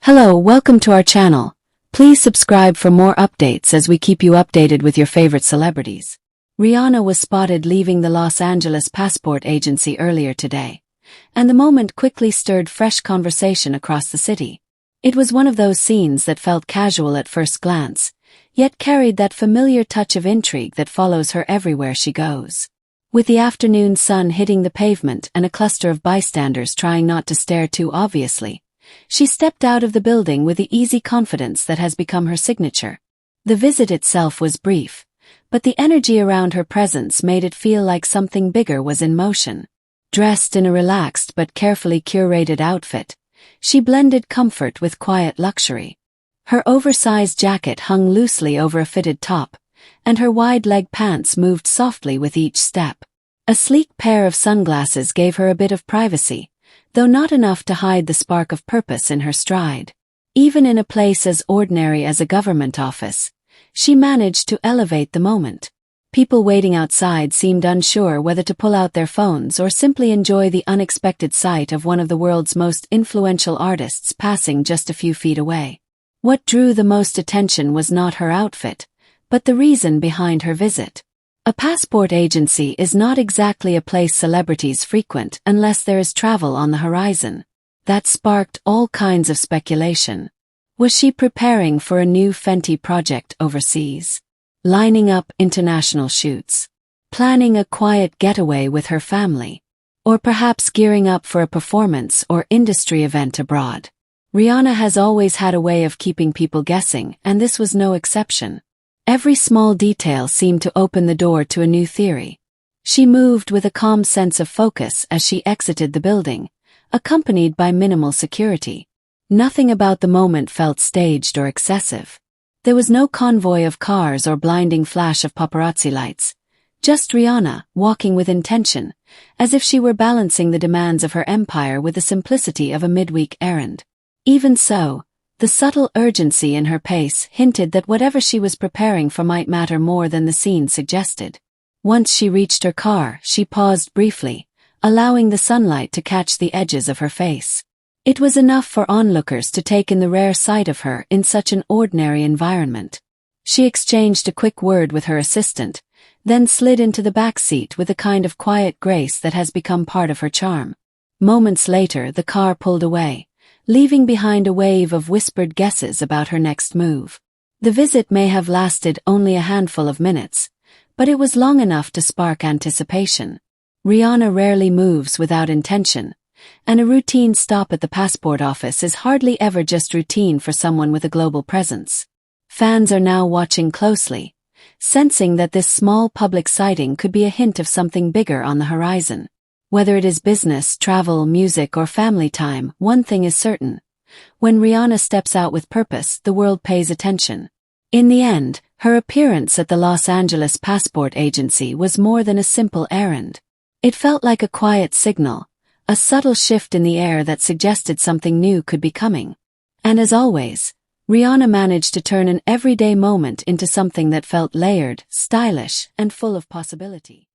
Hello, welcome to our channel. Please subscribe for more updates as we keep you updated with your favorite celebrities. Rihanna was spotted leaving the Los Angeles passport agency earlier today, and the moment quickly stirred fresh conversation across the city. It was one of those scenes that felt casual at first glance, yet carried that familiar touch of intrigue that follows her everywhere she goes. With the afternoon sun hitting the pavement and a cluster of bystanders trying not to stare too obviously, she stepped out of the building with the easy confidence that has become her signature. The visit itself was brief, but the energy around her presence made it feel like something bigger was in motion. Dressed in a relaxed but carefully curated outfit, she blended comfort with quiet luxury. Her oversized jacket hung loosely over a fitted top, and her wide-leg pants moved softly with each step. A sleek pair of sunglasses gave her a bit of privacy, though not enough to hide the spark of purpose in her stride. Even in a place as ordinary as a government office, she managed to elevate the moment. People waiting outside seemed unsure whether to pull out their phones or simply enjoy the unexpected sight of one of the world's most influential artists passing just a few feet away. What drew the most attention was not her outfit, but the reason behind her visit. A passport agency is not exactly a place celebrities frequent unless there is travel on the horizon. That sparked all kinds of speculation. Was she preparing for a new Fenty project overseas? Lining up international shoots? Planning a quiet getaway with her family? Or perhaps gearing up for a performance or industry event abroad? Rihanna has always had a way of keeping people guessing, and this was no exception. Every small detail seemed to open the door to a new theory. She moved with a calm sense of focus as she exited the building, accompanied by minimal security. Nothing about the moment felt staged or excessive. There was no convoy of cars or blinding flash of paparazzi lights. Just Rihanna, walking with intention, as if she were balancing the demands of her empire with the simplicity of a midweek errand. Even so, the subtle urgency in her pace hinted that whatever she was preparing for might matter more than the scene suggested. Once she reached her car, she paused briefly, allowing the sunlight to catch the edges of her face. It was enough for onlookers to take in the rare sight of her in such an ordinary environment. She exchanged a quick word with her assistant, then slid into the back seat with a kind of quiet grace that has become part of her charm. Moments later, the car pulled away, leaving behind a wave of whispered guesses about her next move. The visit may have lasted only a handful of minutes, but it was long enough to spark anticipation. Rihanna rarely moves without intention, and a routine stop at the passport office is hardly ever just routine for someone with a global presence. Fans are now watching closely, sensing that this small public sighting could be a hint of something bigger on the horizon. Whether it is business, travel, music, or family time, one thing is certain. When Rihanna steps out with purpose, the world pays attention. In the end, her appearance at the Los Angeles passport agency was more than a simple errand. It felt like a quiet signal, a subtle shift in the air that suggested something new could be coming. And as always, Rihanna managed to turn an everyday moment into something that felt layered, stylish, and full of possibility.